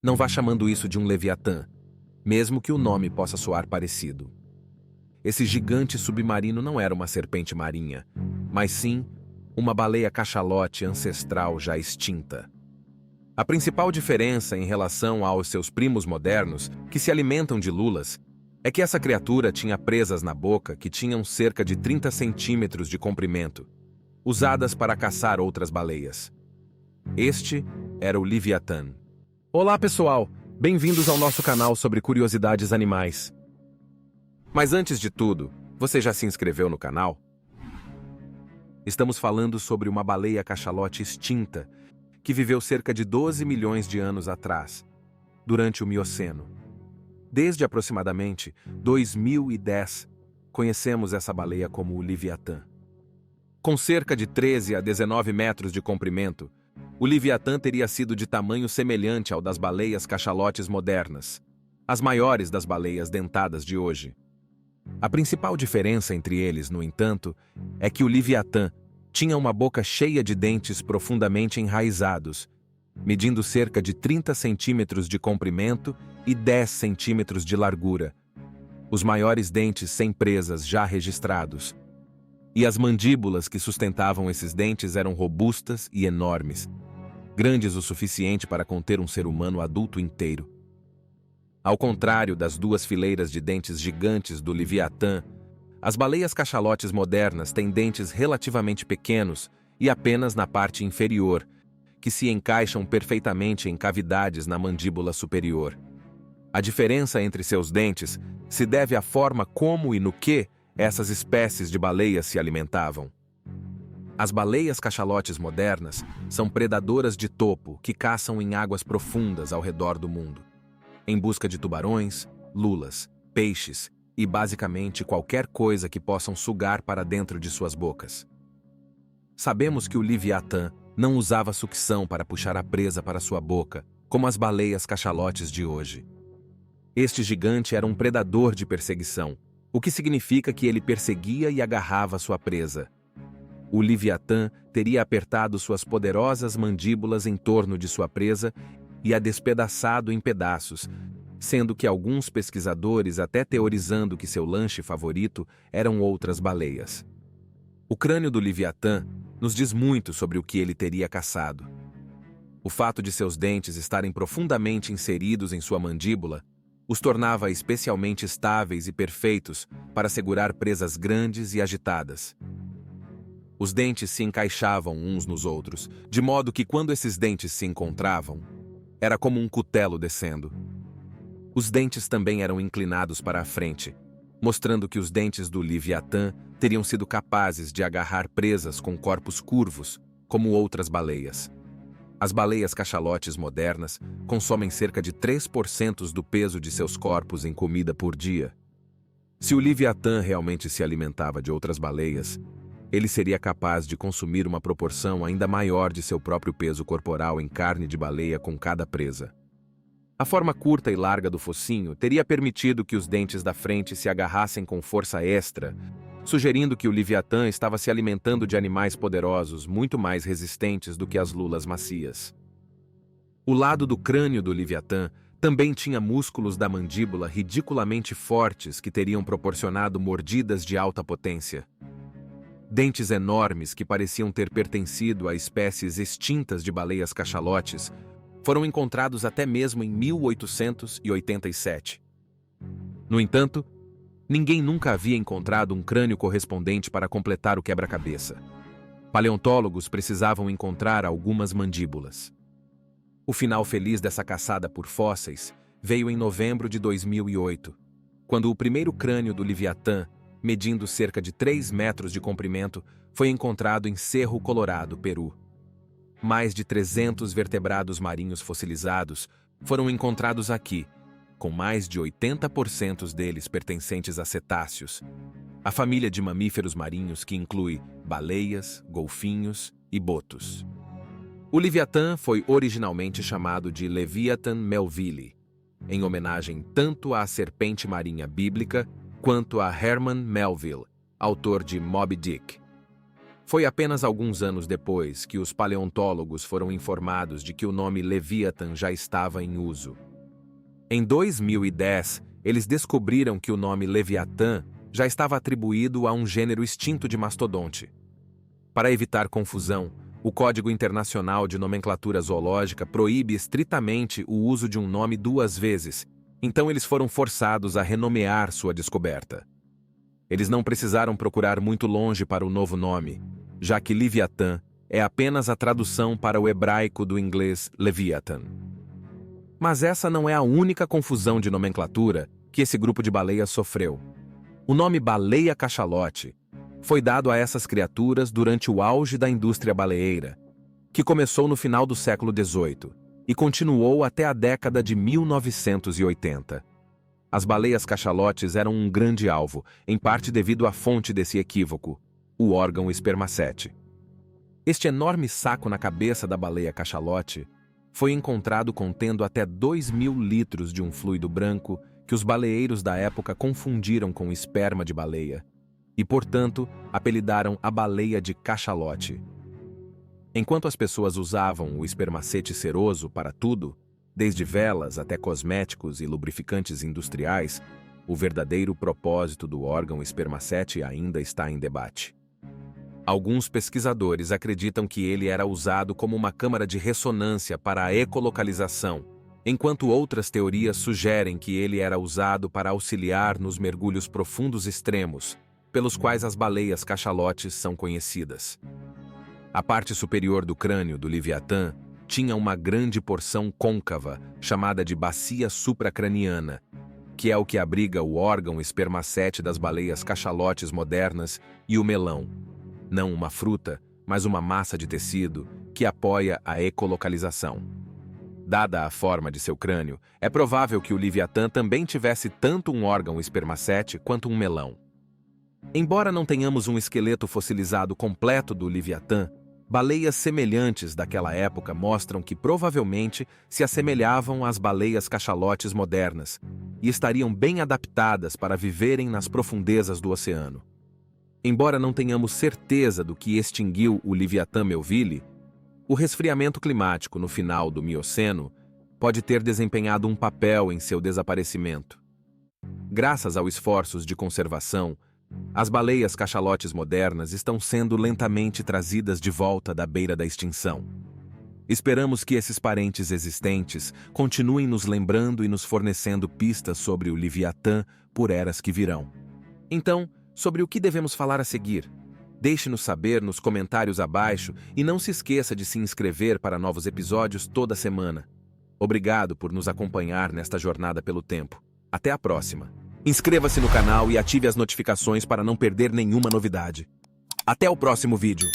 Não vá chamando isso de um Leviatã, mesmo que o nome possa soar parecido. Esse gigante submarino não era uma serpente marinha, mas sim uma baleia cachalote ancestral já extinta. A principal diferença em relação aos seus primos modernos, que se alimentam de lulas, é que essa criatura tinha presas na boca que tinham cerca de 30 centímetros de comprimento, usadas para caçar outras baleias. Este era o Leviatã. Olá, pessoal! Bem-vindos ao nosso canal sobre curiosidades animais. Mas antes de tudo, você já se inscreveu no canal? Estamos falando sobre uma baleia cachalote extinta que viveu cerca de 12 milhões de anos atrás, durante o Mioceno. Desde aproximadamente 2010, conhecemos essa baleia como o Leviatã. Com cerca de 13 a 19 metros de comprimento, o Leviatã teria sido de tamanho semelhante ao das baleias cachalotes modernas, as maiores das baleias dentadas de hoje. A principal diferença entre eles, no entanto, é que o Leviatã tinha uma boca cheia de dentes profundamente enraizados, medindo cerca de 30 centímetros de comprimento e 10 centímetros de largura, os maiores dentes sem presas já registrados. E as mandíbulas que sustentavam esses dentes eram robustas e enormes, grandes o suficiente para conter um ser humano adulto inteiro. Ao contrário das duas fileiras de dentes gigantes do Leviatã, as baleias cachalotes modernas têm dentes relativamente pequenos e apenas na parte inferior, que se encaixam perfeitamente em cavidades na mandíbula superior. A diferença entre seus dentes se deve à forma como e no que essas espécies de baleias se alimentavam. As baleias cachalotes modernas são predadoras de topo que caçam em águas profundas ao redor do mundo, em busca de tubarões, lulas, peixes e basicamente qualquer coisa que possam sugar para dentro de suas bocas. Sabemos que o Leviatã não usava sucção para puxar a presa para sua boca, como as baleias cachalotes de hoje. Este gigante era um predador de perseguição, o que significa que ele perseguia e agarrava sua presa. O Leviatã teria apertado suas poderosas mandíbulas em torno de sua presa e a despedaçado em pedaços, sendo que alguns pesquisadores até teorizando que seu lanche favorito eram outras baleias. O crânio do Leviatã nos diz muito sobre o que ele teria caçado. O fato de seus dentes estarem profundamente inseridos em sua mandíbula os tornava especialmente estáveis e perfeitos para segurar presas grandes e agitadas. Os dentes se encaixavam uns nos outros, de modo que quando esses dentes se encontravam, era como um cutelo descendo. Os dentes também eram inclinados para a frente, mostrando que os dentes do Leviatã teriam sido capazes de agarrar presas com corpos curvos, como outras baleias. As baleias cachalotes modernas consomem cerca de 3% do peso de seus corpos em comida por dia. Se o Leviatã realmente se alimentava de outras baleias, ele seria capaz de consumir uma proporção ainda maior de seu próprio peso corporal em carne de baleia com cada presa. A forma curta e larga do focinho teria permitido que os dentes da frente se agarrassem com força extra, sugerindo que o Leviatã estava se alimentando de animais poderosos muito mais resistentes do que as lulas macias. O lado do crânio do Leviatã também tinha músculos da mandíbula ridiculamente fortes que teriam proporcionado mordidas de alta potência. Dentes enormes que pareciam ter pertencido a espécies extintas de baleias cachalotes foram encontrados até mesmo em 1887. No entanto, ninguém nunca havia encontrado um crânio correspondente para completar o quebra-cabeça. Paleontólogos precisavam encontrar algumas mandíbulas. O final feliz dessa caçada por fósseis veio em novembro de 2008, quando o primeiro crânio do Leviatã, medindo cerca de 3 metros de comprimento, foi encontrado em Cerro Colorado, Peru. Mais de 300 vertebrados marinhos fossilizados foram encontrados aqui, com mais de 80% deles pertencentes a cetáceos, a família de mamíferos marinhos que inclui baleias, golfinhos e botos. O Leviatã foi originalmente chamado de Leviathan melville, em homenagem tanto à serpente marinha bíblica quanto a Herman Melville, autor de Moby Dick. Foi apenas alguns anos depois que os paleontólogos foram informados de que o nome Leviathan já estava em uso. Em 2010, eles descobriram que o nome Leviatã já estava atribuído a um gênero extinto de mastodonte. Para evitar confusão, o Código Internacional de Nomenclatura Zoológica proíbe estritamente o uso de um nome duas vezes, então eles foram forçados a renomear sua descoberta. Eles não precisaram procurar muito longe para o novo nome, já que Leviatã é apenas a tradução para o hebraico do inglês Leviathan. Mas essa não é a única confusão de nomenclatura que esse grupo de baleias sofreu. O nome baleia-cachalote foi dado a essas criaturas durante o auge da indústria baleeira, que começou no final do século XVIII e continuou até a década de 1980. As baleias-cachalotes eram um grande alvo, em parte devido à fonte desse equívoco, o órgão espermacete. Este enorme saco na cabeça da baleia-cachalote foi encontrado contendo até 2.000 litros de um fluido branco que os baleeiros da época confundiram com esperma de baleia e, portanto, apelidaram a baleia de cachalote. Enquanto as pessoas usavam o espermacete ceroso para tudo, desde velas até cosméticos e lubrificantes industriais, o verdadeiro propósito do órgão espermacete ainda está em debate. Alguns pesquisadores acreditam que ele era usado como uma câmara de ressonância para a ecolocalização, enquanto outras teorias sugerem que ele era usado para auxiliar nos mergulhos profundos extremos, pelos quais as baleias cachalotes são conhecidas. A parte superior do crânio do Leviatã tinha uma grande porção côncava, chamada de bacia supracraniana, que é o que abriga o órgão espermacete das baleias cachalotes modernas e o melão, não uma fruta, mas uma massa de tecido que apoia a ecolocalização. Dada a forma de seu crânio, é provável que o Leviatã também tivesse tanto um órgão espermacete quanto um melão. Embora não tenhamos um esqueleto fossilizado completo do Leviatã, baleias semelhantes daquela época mostram que provavelmente se assemelhavam às baleias cachalotes modernas e estariam bem adaptadas para viverem nas profundezas do oceano. Embora não tenhamos certeza do que extinguiu o Leviatã melville, o resfriamento climático no final do Mioceno pode ter desempenhado um papel em seu desaparecimento. Graças aos esforços de conservação, as baleias cachalotes modernas estão sendo lentamente trazidas de volta da beira da extinção. Esperamos que esses parentes existentes continuem nos lembrando e nos fornecendo pistas sobre o Leviatã por eras que virão. Então, sobre o que devemos falar a seguir? Deixe-nos saber nos comentários abaixo e não se esqueça de se inscrever para novos episódios toda semana. Obrigado por nos acompanhar nesta jornada pelo tempo. Até a próxima. Inscreva-se no canal e ative as notificações para não perder nenhuma novidade. Até o próximo vídeo.